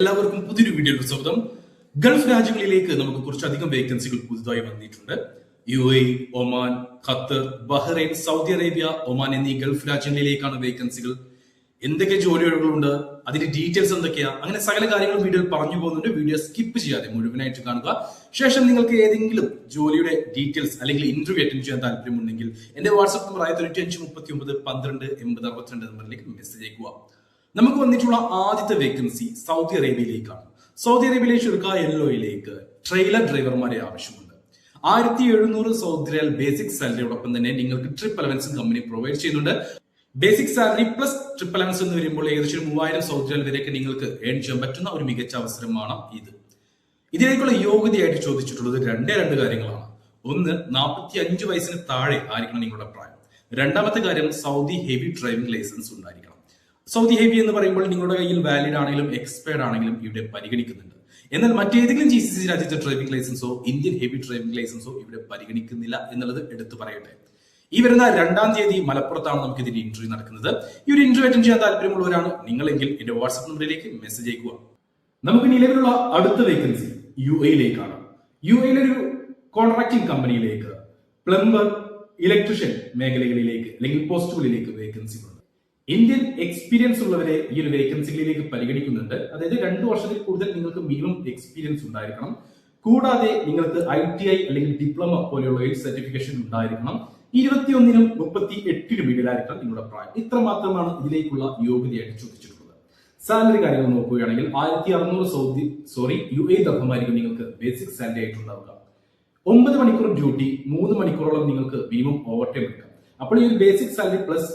എല്ലാവർക്കും പുതിയൊരു വീഡിയോയുടെ സ്വാഗതം. ഗൾഫ് രാജ്യങ്ങളിലേക്ക് നമുക്ക് കുറച്ചധികം വേക്കൻസികൾ പുതുതായി വന്നിട്ടുണ്ട്. UAE, Oman, Qatar, Bahrain, Saudi Arabia, Oman എന്നീ ഗൾഫ് രാജ്യങ്ങളിലേക്കാണ് വേക്കൻസികൾ. എന്തൊക്കെ ജോലികളുണ്ട്, അതിന്റെ ഡീറ്റെയിൽസ് എന്തൊക്കെയാ, അങ്ങനെ സകല കാര്യങ്ങളും വീഡിയോയിൽ പറഞ്ഞു പോകുന്നുണ്ട്. വീഡിയോ സ്കിപ്പ് ചെയ്യാതെ മുഴുവനായിട്ട് കാണുക. ശേഷം നിങ്ങൾക്ക് ഏതെങ്കിലും ജോലിയുടെ ഡീറ്റെയിൽസ് അല്ലെങ്കിൽ ഇന്റർവ്യൂ അറ്റൻഡ് ചെയ്യാൻ താല്പര്യമുണ്ടെങ്കിൽ എന്റെ വാട്സ്ആപ്പ് നമ്പർ 9539128062 നമ്പറിലേക്ക് മെസ്സേജ് അയക്കുക. നമുക്ക് വന്നിട്ടുള്ള ആദ്യത്തെ വേക്കൻസി സൗദി അറേബ്യയിലേക്കാണ്. സൗദി അറേബ്യയിലെ ഷുർക്ക എല്ലോയിലേക്ക് ട്രെയിലർ ഡ്രൈവർമാരെ ആവശ്യമുണ്ട്. 1700 സൗദി റിയാൽ ബേസിക് സാലറിയോടൊപ്പം തന്നെ നിങ്ങൾക്ക് ട്രിപ്പ് അലവൻസും കമ്പനി പ്രൊവൈഡ് ചെയ്യുന്നുണ്ട്. Basic salary plus trip allowance എന്ന് വരുമ്പോൾ ഏകദേശം 3000 സൗദി റിയാൽ വരെയൊക്കെ നിങ്ങൾക്ക് ഏൺ ചെയ്യാൻ പറ്റുന്ന ഒരു മികച്ച അവസരമാണ് ഇത്. ഇതിലേക്കുള്ള യോഗ്യതയായിട്ട് ചോദിച്ചിട്ടുള്ളത് രണ്ട് കാര്യങ്ങളാണ്. ഒന്ന്, 45 വയസ്സിന് താഴെ ആയിരിക്കണം നിങ്ങളുടെ പ്രായം. രണ്ടാമത്തെ കാര്യം, സൗദി ഹെവി ഡ്രൈവിംഗ് ലൈസൻസ് ഉണ്ടായിരിക്കണം. സൗദി ഹെവി എന്ന് പറയുമ്പോൾ നിങ്ങളുടെ കയ്യിൽ വാലിഡ് ആണെങ്കിലും എക്സ്പയർഡ് ആണെങ്കിലും ഇവിടെ പരിഗണിക്കുന്നുണ്ട്. എന്നാൽ മറ്റേതെങ്കിലും GCC രാജ്യത്തെ ഡ്രൈവിംഗ് ലൈസൻസോ ഇന്ത്യൻ ഹെവി ഡ്രൈവിംഗ് ലൈസൻസോ ഇവിടെ പരിഗണിക്കുന്നില്ല എന്നുള്ളത് എടുത്തു പറയട്ടെ. ഈ വരുന്ന 2-ാം തീയതി മലപ്പുറത്താണ് നമുക്ക് ഇതിന്റെ ഇന്റർവ്യൂ നടക്കുന്നത്. ഈ ഒരു ഇന്റർവ്യൂ അറ്റൻഡ് ചെയ്യാൻ താല്പര്യമുള്ളവരാണ് നിങ്ങളെങ്കിൽ എന്റെ വാട്സ്ആപ്പ് നമ്പറിലേക്ക് മെസ്സേജ് അയക്കുക. നമുക്ക് നിലവിലുള്ള അടുത്ത വേക്കൻസി UAE-യിലേക്കാണ്. UAE-യിലെ ഒരു കോൺട്രാക്ടിംഗ് കമ്പനിയിലേക്ക് പ്ലംബർ, ഇലക്ട്രീഷ്യൻ മേഖലകളിലേക്ക് അല്ലെങ്കിൽ പോസ്റ്റുകളിലേക്ക് വേക്കൻസികളുണ്ട്. ഇന്ത്യൻ എക്സ്പീരിയൻസ് ഉള്ളവരെ ഈ ഒരു വേക്കൻസികളിലേക്ക് പരിഗണിക്കുന്നുണ്ട്. അതായത് 2 വർഷത്തിൽ കൂടുതൽ നിങ്ങൾക്ക് മിനിമം എക്സ്പീരിയൻസ് ഉണ്ടായിരിക്കണം. കൂടാതെ നിങ്ങൾക്ക് ITI അല്ലെങ്കിൽ ഡിപ്ലോമ പോലെയുള്ള സർട്ടിഫിക്കേഷൻ ഉണ്ടായിരിക്കണം. 21-നും 38-നും ഇടയിലായിരിക്കണം നിങ്ങളുടെ പ്രായം. ഇത്ര മാത്രമാണ് ഇതിലേക്കുള്ള യോഗ്യതയായിട്ട് ചോദിച്ചിട്ടുള്ളത്. സാലറി കാര്യങ്ങൾ നോക്കുകയാണെങ്കിൽ 1600 UAE ദർഹമായിരിക്കും നിങ്ങൾക്ക് ബേസിക് സാലറി ആയിട്ടുണ്ടാവുക. 9 മണിക്കൂർ ഡ്യൂട്ടി, 3 മണിക്കൂറോളം നിങ്ങൾക്ക് മിനിമം ഓവർ ടൈം എടുക്കാം. അപ്പോൾ ഈ ഒരു basic salary plus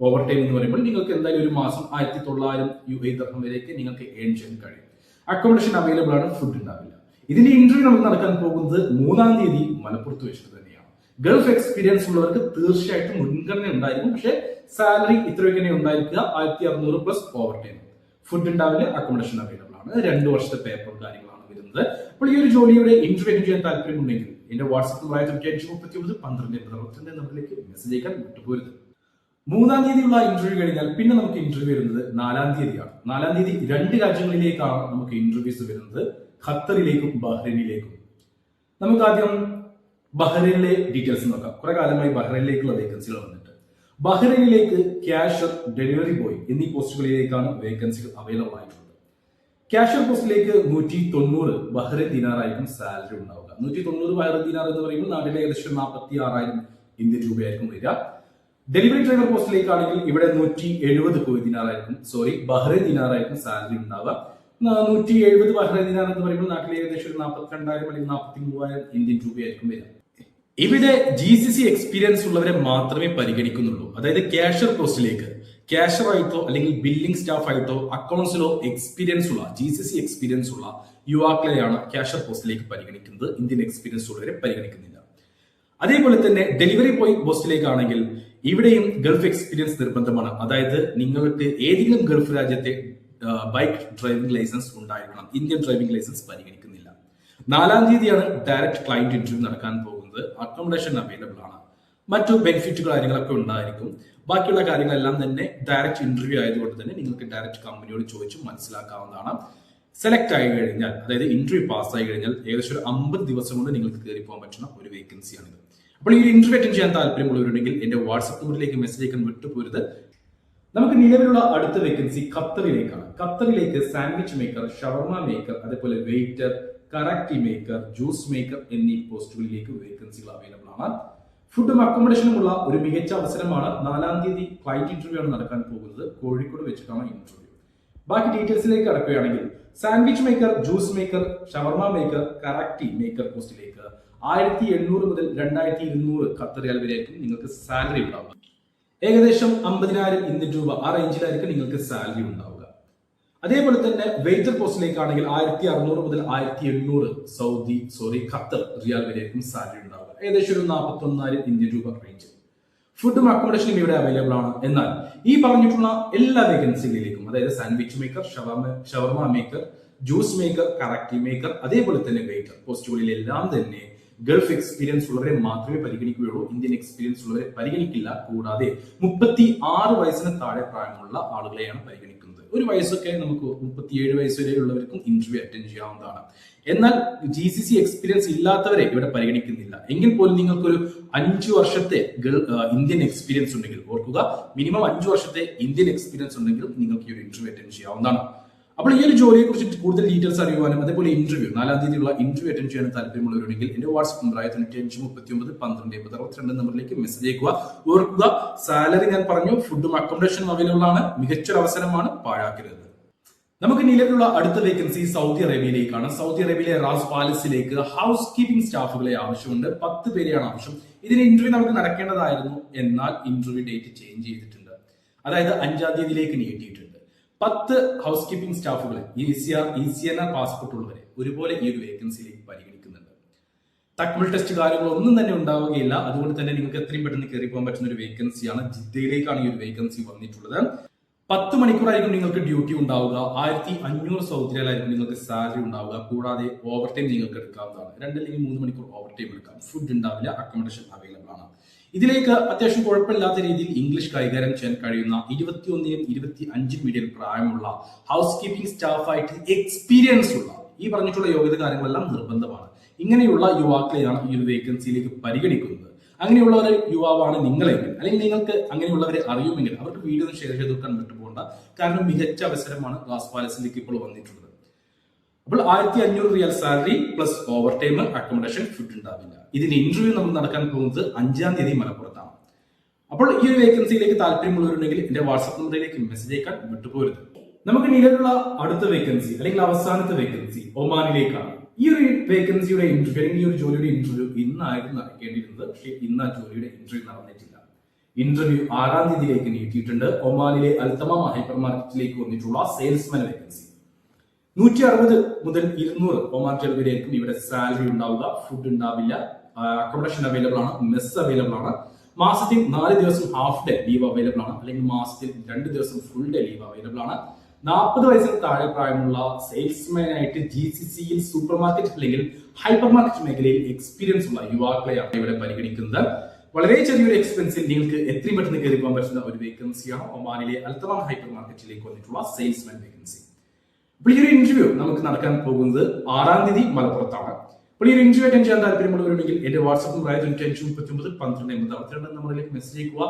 over time എന്ന് പറയുമ്പോൾ നിങ്ങൾക്ക് എന്തായാലും ഒരു മാസം 1900 UAE ദർഹം വരെയൊക്കെ നിങ്ങൾക്ക് ഏൺ ചെയ്യാൻ കഴിയും. അക്കോമഡേഷൻ അവൈലബിൾ ആണ്, ഫുഡ് ഉണ്ടാവില്ല. ഇതിന്റെ ഇന്റർവ്യൂ നമുക്ക് നടക്കാൻ പോകുന്നത് 3-ാം തീയതി മലപ്പുറത്ത് വെച്ചിട്ട് തന്നെയാണ്. ഗൾഫ് എക്സ്പീരിയൻസ് ഉള്ളവർക്ക് തീർച്ചയായിട്ടും മുൻഗണന ഉണ്ടായിരിക്കും. പക്ഷേ സാലറി ഇത്രയൊക്കെ ഉണ്ടായിരിക്കുക 1600 പ്ലസ് ഓവർ ടൈം. ഫുഡ് ഉണ്ടാവില്ല, അക്കോമഡേഷൻ അവൈലബിൾ ആണ്. 2 വർഷത്തെ പേപ്പർ കാര്യങ്ങളാണ് വരുന്നത്. അപ്പോൾ ഈ ഒരു ജോലിയുടെ ഇന്റർവ്യൂ അറ്റൻഡ് ചെയ്യാൻ താല്പര്യമുണ്ടെങ്കിൽ എന്റെ വാട്സ്ആപ്പ് നമ്പർ 9539128062 നമ്പറിലേക്ക് മെസ്സേജ് അയക്കാൻ വിട്ടുപോരുത്. 3-ാം തീയതിയുള്ള ഇന്റർവ്യൂ കഴിഞ്ഞാൽ പിന്നെ നമുക്ക് ഇന്റർവ്യൂ വരുന്നത് 4-ാം തീയതിയാണ്. 4-ാം തീയതി 2 രാജ്യങ്ങളിലേക്കാണ് നമുക്ക് ഇന്റർവ്യൂസ് വരുന്നത്, ഖത്തറിലേക്കും ബഹ്റൈനിലേക്കും. നമുക്ക് ആദ്യം ബഹ്റൈനിലെ ഡീറ്റെയിൽസ് നോക്കാം. കുറെ കാലമായി ബഹ്റൈനിലേക്കുള്ള വേക്കൻസികൾ വന്നിട്ട്. ബഹ്റൈനിലേക്ക് ക്യാഷർ, ഡെലിവറി ബോയ് എന്നീ പോസ്റ്റുകളിലേക്കാണ് വേക്കൻസികൾ അവൈലബിൾ ആയിട്ടുള്ളത്. ക്യാഷർ പോസ്റ്റിലേക്ക് 190 ബഹ്റൈൻ ദിനാറായിരിക്കും സാലറി ഉണ്ടാവുക. 190 ബഹ്റൈൻ ദിനാർ എന്ന് പറയുമ്പോൾ നാട്ടിലെ ഏകദേശം 46,000 ഇന്ത്യൻ രൂപയായിരിക്കും വരിക. ഡെലിവറി ഡ്രൈവർ പോസ്റ്റിലേക്കാണെങ്കിൽ ഇവിടെ 170 ബഹ്റൈൻ ദിനാറായിരിക്കും സാലറി ഉണ്ടാവുക. 170 ബഹ്റൈൻ ദിനാർ എന്ന് പറയുമ്പോൾ നാട്ടിലെ ഏകദേശം 42,000 അല്ലെങ്കിൽ 43,000 ഇന്ത്യൻ രൂപയായിരിക്കും വരിക. ഇവിടെ GCC എക്സ്പീരിയൻസ് ഉള്ളവരെ മാത്രമേ പരിഗണിക്കുന്നുള്ളൂ. അതായത് ക്യാഷർ പോസ്റ്റിലേക്ക് ക്യാഷർ ആയിട്ടോ അല്ലെങ്കിൽ ബില്ലിംഗ് സ്റ്റാഫ് ആയിട്ടോ അക്കൗണ്ട്സിലോ എക്സ്പീരിയൻസ് ഉള്ള GCC എക്സ്പീരിയൻസ് ഉള്ള യുവാക്കളെയാണ് ക്യാഷർ പോസ്റ്റിലേക്ക് പരിഗണിക്കുന്നത്. ഇന്ത്യൻ എക്സ്പീരിയൻസ് ഉള്ളവരെ പരിഗണിക്കുന്നില്ല. അതേപോലെ തന്നെ ഡെലിവറി ബോയ് പോസ്റ്റിലേക്കാണെങ്കിൽ ഇവിടെയും ഗൾഫ് എക്സ്പീരിയൻസ് നിർബന്ധമാണ്. അതായത് നിങ്ങൾക്ക് ഏതെങ്കിലും ഗൾഫ് രാജ്യത്തെ ബൈക്ക് ഡ്രൈവിംഗ് ലൈസൻസ് ഉണ്ടായിരിക്കണം. ഇന്ത്യൻ ഡ്രൈവിംഗ് ലൈസൻസ് പരിഗണിക്കുന്നില്ല. 4-ാം തീയതിയാണ് ഡയറക്റ്റ് ക്ലയന്റ് ഇന്റർവ്യൂ നടക്കാൻ പോകുന്നത്. അക്കോമഡേഷൻ അവൈലബിൾ ആണ്. മറ്റു ബെനിഫിറ്റുകൾ കാര്യങ്ങളൊക്കെ ഉണ്ടായിരിക്കും. ബാക്കിയുള്ള കാര്യങ്ങളെല്ലാം തന്നെ ഡയറക്റ്റ് ഇന്റർവ്യൂ ആയതുകൊണ്ട് തന്നെ നിങ്ങൾക്ക് ഡയറക്റ്റ് കമ്പനിയോട് ചോദിച്ച് മനസ്സിലാക്കാവുന്നതാണ്. സെലക്ട് ആയി കഴിഞ്ഞാൽ, അതായത് ഇന്റർവ്യൂ പാസ്സായി കഴിഞ്ഞാൽ ഏകദേശം ഒരു 50 ദിവസം കൊണ്ട് നിങ്ങൾക്ക് കയറി പോകാൻ പറ്റുന്ന ഒരു വേക്കൻസിയാണിത്. അപ്പോൾ ഈ ഇന്റർവ്യൂ അറ്റൻഡ് ചെയ്യാൻ താല്പര്യമുള്ളവരുണ്ടെങ്കിൽ എന്റെ വാട്സ്ആപ്പ് നമ്പറിലേക്ക് മെസ്സേജ് അയക്കാൻ വിട്ടുപോരുത്. നമുക്ക് നിലവിലുള്ള അടുത്ത വേക്കൻസി ഖത്തറിലേക്കാണ്. ഖത്തറിലേക്ക് സാൻഡ്വിച്ച് മേക്കർ, ഷവർമ മേക്കർ, അതേപോലെ വെയിറ്റർ, കറാക്ടി മേക്കർ, ജ്യൂസ് മേക്കർ എന്നീ പോസ്റ്റുകളിലേക്ക് വേക്കൻസികൾ അവൈലബിൾ ആണ്. ഫുഡും അക്കോമഡേഷനും ഉള്ള ഒരു മികച്ച അവസരമാണ്. 4-ാം തീയതി ക്ലയന്റ് ഇന്റർവ്യൂ ആണ് നടക്കാൻ പോകുന്നത്. കോഴിക്കോട് വെച്ചിട്ടാണ് ഇന്റർവ്യൂ. ബാക്കി ഡീറ്റെയിൽസിലേക്ക് കടക്കുകയാണെങ്കിൽ സാൻഡ്വിച്ച് മേക്കർ, ജ്യൂസ് മേക്കർ, ഷവർമ മേക്കർ, കറാക്ടി മേക്കർ പോസ്റ്റിലേക്ക് 1800 മുതൽ 2200 ഖത്തർ റിയാൽ വരെയായിരിക്കും നിങ്ങൾക്ക് സാലറി ഉണ്ടാവുക. ഏകദേശം 50,000 ഇന്ത്യൻ രൂപ ആ റേഞ്ചിലായിരിക്കും നിങ്ങൾക്ക് സാലറി ഉണ്ടാവുക. അതേപോലെ തന്നെ വെയിറ്റർ പോസ്റ്റിലേക്കാണെങ്കിൽ 1600 മുതൽ 1800 ഖത്തർ റിയാൽ വരെയായിരിക്കും സാലറി ഉണ്ടാവുക. ഏകദേശം ഒരു 41,000 ഇന്ത്യൻ രൂപ റേഞ്ച്. ഫുഡും അക്കോമഡേഷനും ഇവിടെ അവൈലബിൾ ആണ്. എന്നാൽ ഈ പറഞ്ഞിട്ടുള്ള എല്ലാ വേക്കൻസികളിലേക്കും, അതായത് സാൻഡ്വിച്ച് മേക്കർ, ഷവർമ മേക്കർ, ജ്യൂസ് മേക്കർ, കറാക്ടി മേക്കർ, അതേപോലെ തന്നെ വെയിറ്റർ പോസ്റ്റുകളിലെല്ലാം തന്നെ ഗൾഫ് എക്സ്പീരിയൻസ് ഉള്ളവരെ മാത്രമേ പരിഗണിക്കുകയുള്ളൂ. ഇന്ത്യൻ എക്സ്പീരിയൻസ് ഉള്ളവരെ പരിഗണിക്കില്ല. കൂടാതെ 36 വയസ്സിന് താഴെ പ്രായമുള്ള ആളുകളെയാണ് പരിഗണിക്കുന്നത്. ഒരു വയസ്സൊക്കെ നമുക്ക് 37 വയസ്സ് വരെയുള്ളവർക്കും ഇന്റർവ്യൂ അറ്റൻഡ് ചെയ്യാവുന്നതാണ്. എന്നാൽ GCC എക്സ്പീരിയൻസ് ഇല്ലാത്തവരെ ഇവിടെ പരിഗണിക്കുന്നില്ല. എങ്കിൽ പോലും നിങ്ങൾക്കൊരു 5 വർഷത്തെ ഇന്ത്യൻ എക്സ്പീരിയൻസ് ഉണ്ടെങ്കിൽ, ഓർക്കുക, മിനിമം 5 വർഷത്തെ ഇന്ത്യൻ എക്സ്പീരിയൻസ് ഉണ്ടെങ്കിൽ നിങ്ങൾക്ക് ഈ ഒരു ഇന്റർവ്യൂ അറ്റൻഡ് ചെയ്യാവുന്നതാണ്. അപ്പോൾ ഈ ഒരു ജോലിയെ കുറിച്ച് കൂടുതൽ ഡീറ്റെയിൽസ് അറിയുവാനും അതേപോലെ ഇന്റർവ്യൂ 4-ാം തീയതിയുള്ള ഇന്റർവ്യൂ അറ്റൻഡ് ചെയ്യാൻ താല്പര്യമുള്ളവരുണ്ടെങ്കിൽ എന്റെ വാട്സ്ആപ്പ് നമ്പർ 9539128062 നമ്പറിലേക്ക് മെസ്സേജ് അയക്കുക. ഓർക്കുക, സാലറി ഞാൻ പറഞ്ഞു, ഫുഡും അക്കോമഡേഷനും അവൈലബിൾ ആണ്. മികച്ചൊരു അവസരമാണ്, പാഴാക്കരുത്. നമുക്ക് നിലവിലുള്ള അടുത്ത വേക്കൻസി സൗദി അറേബ്യയിലേക്കാണ്. സൗദി അറേബ്യയിലെ റാസ് പാലസിലേക്ക് ഹൗസ് കീപ്പിംഗ് സ്റ്റാഫുകളെ ആവശ്യമുണ്ട്. 10 പേരെയാണ് ആവശ്യം. ഇതിന് ഇന്റർവ്യൂ നമുക്ക് നടക്കേണ്ടതായിരുന്നു, എന്നാൽ ഇന്റർവ്യൂ ഡേറ്റ് ചേഞ്ച് ചെയ്തിട്ടുണ്ട്. അതായത് 5-ാം തീയതിയിലേക്ക് നീട്ടിയിട്ടുണ്ട്. 10 ഹൗസ് കീപ്പിംഗ് സ്റ്റാഫുകളെ ECNR പാസ്പോർട്ട് ഉള്ളവരെ ഒരുപോലെ ഈ ഒരു വേക്കൻസിയിലേക്ക് പരിഗണിക്കുന്നുണ്ട്. തക്മൽ ടെസ്റ്റ് കാര്യങ്ങളൊന്നും തന്നെ ഉണ്ടാവുകയില്ല. അതുകൊണ്ട് തന്നെ നിങ്ങൾക്ക് എത്രയും പെട്ടെന്ന് കയറി പോകാൻ പറ്റുന്ന ഒരു വേക്കൻസിയാണ്. ജിദ്ദയിലേക്കാണ് ഈ ഒരു വേക്കൻസി വന്നിട്ടുള്ളത്. 10 മണിക്കൂറായിരിക്കും നിങ്ങൾക്ക് ഡ്യൂട്ടി ഉണ്ടാവുക. 1500 സൗദി റിയാലായിരിക്കും നിങ്ങൾക്ക് സാലറി ഉണ്ടാവുക. കൂടാതെ ഓവർ ടൈം നിങ്ങൾക്ക് എടുക്കാവുന്നതാണ്. 2 അല്ലെങ്കിൽ 3 മണിക്കൂർ ഓവർ ടൈം എടുക്കാം. ഫുഡ് ഉണ്ടാവില്ല, അക്കോമഡേഷൻ അവൈലബിൾ ആണ്. ഇതിലേക്ക് അത്യാവശ്യം കുഴപ്പമില്ലാത്ത രീതിയിൽ ഇംഗ്ലീഷ് കൈകാര്യം ചെയ്യാൻ കഴിയുന്ന 21-നും 25-നും ഇടയിൽ പ്രായമുള്ള ഹൗസ് കീപ്പിംഗ് സ്റ്റാഫായിട്ട് എക്സ്പീരിയൻസ് ഉള്ള ഈ പറഞ്ഞിട്ടുള്ള യോഗ്യത കാര്യങ്ങളെല്ലാം നിർബന്ധമാണ്. ഇങ്ങനെയുള്ള യുവാക്കളെയാണ് ഈ ഒരു വേക്കൻസിയിലേക്ക് പരിഗണിക്കുന്നത്. അങ്ങനെയുള്ള ഒരു യുവാവാണ് നിങ്ങളെങ്കിൽ, അല്ലെങ്കിൽ നിങ്ങൾക്ക് അങ്ങനെയുള്ളവരെ അറിയുമെങ്കിൽ അവർക്ക് വീഡിയോ ഷെയർ ചെയ്ത് കൊടുക്കാൻ വിട്ടുപോകണ്ട. കാരണം മികച്ച അവസരമാണ് റാസ് പാലസിലേക്ക് ഇപ്പോൾ വന്നിട്ടുള്ളത്. അപ്പോൾ 1500 റിയാൽ salary plus overtime, accommodation, food ഉണ്ടാവില്ല. ഇതിന് ഇന്റർവ്യൂ നമുക്ക് നടക്കാൻ പോകുന്നത് 5-ാം തീയതി മലപ്പുറത്താണ്. അപ്പോൾ ഈ ഒരു വേക്കൻസിയിലേക്ക് താല്പര്യമുള്ളവരുണ്ടെങ്കിൽ എന്റെ വാട്സ്ആപ്പ് നമ്പറിലേക്ക് മെസ്സേജ് അയക്കാൻ വിട്ടുപോരുത്. നമുക്ക് നിലവിലുള്ള അടുത്ത വേക്കൻസി അല്ലെങ്കിൽ അവസാനത്തെ വേക്കൻസി ഒമാനിലേക്കാണ്. ഈ ഒരു വേക്കൻസിയുടെ ഇന്റർവ്യൂ അല്ലെങ്കിൽ ഈ ഒരു ജോലിയുടെ ഇന്റർവ്യൂ ഇന്നായിരുന്നു നടക്കേണ്ടിയിരുന്നത്. പക്ഷേ ഇന്ന് ആ ജോലിയുടെ ഇന്റർവ്യൂ നടന്നിട്ടില്ല. ഇന്റർവ്യൂ 6-ാം തീയതിയിലേക്ക് നീട്ടിയിട്ടുണ്ട്. ഒമാനിലെ അൽതമാം ഹൈപ്പർ മാർക്കറ്റിലേക്ക് വന്നിട്ടുള്ള സെയിൽസ്മാൻ വേക്കൻസി 160 മുതൽ 200 ഒമാൻ റിയാൽ വരെയായിരിക്കും ഇവിടെ സാലറി ഉണ്ടാവുക. ഫുഡ് ഉണ്ടാവില്ല, അക്കോമഡേഷൻ അവൈലബിൾ ആണ്, മെസ് അവൈലബിൾ ആണ്. മാസത്തിൽ 4 ദിവസം ഹാഫ് ഡേ ലീവ് അവൈലബിൾ ആണ്, അല്ലെങ്കിൽ മാസത്തിൽ 2 ദിവസം ഫുൾ ഡേ ലീവ് അവൈലബിൾ ആണ്. 40 വയസ്സിന് താഴെ പ്രായമുള്ള സെയിൽസ്മാൻ ആയിട്ട് GCCയിൽ സൂപ്പർ മാർക്കറ്റ് അല്ലെങ്കിൽ ഹൈപ്പർ മാർക്കറ്റ് മേഖലയിൽ എക്സ്പീരിയൻസ് ഉള്ള യുവാക്കളെയാണ് ഇവിടെ പരിഗണിക്കുന്നത്. വളരെ ചെറിയൊരു എക്സ്പെൻസിൽ നിങ്ങൾക്ക് എത്രയും പെട്ടെന്ന് കയറി പോകാൻ പറ്റുന്ന ഒരു വേക്കൻസിയാണ് ഒമാനിലെ അൽതമാം ഹൈപ്പർ മാർക്കറ്റിലേക്ക് വന്നിട്ടുള്ള സെയിൽസ്മാൻ വേക്കൻസി. അപ്പോൾ ഈ ഒരു ഇന്റർവ്യൂ നമുക്ക് നടക്കാൻ പോകുന്നത് 6-ാം തീയതി മലപ്പുറത്താണ്. അപ്പോൾ ഈ ഒരു ഇന്റർവ്യൂ അറ്റൻഡ് ചെയ്യാൻ താല്പര്യമുള്ളവരുണ്ടെങ്കിൽ എന്റെ വാട്സ്ആപ്പ് നമ്പർ 9539128062 നമ്പറിലേക്ക് മെസ്സേജ് അയക്കുക.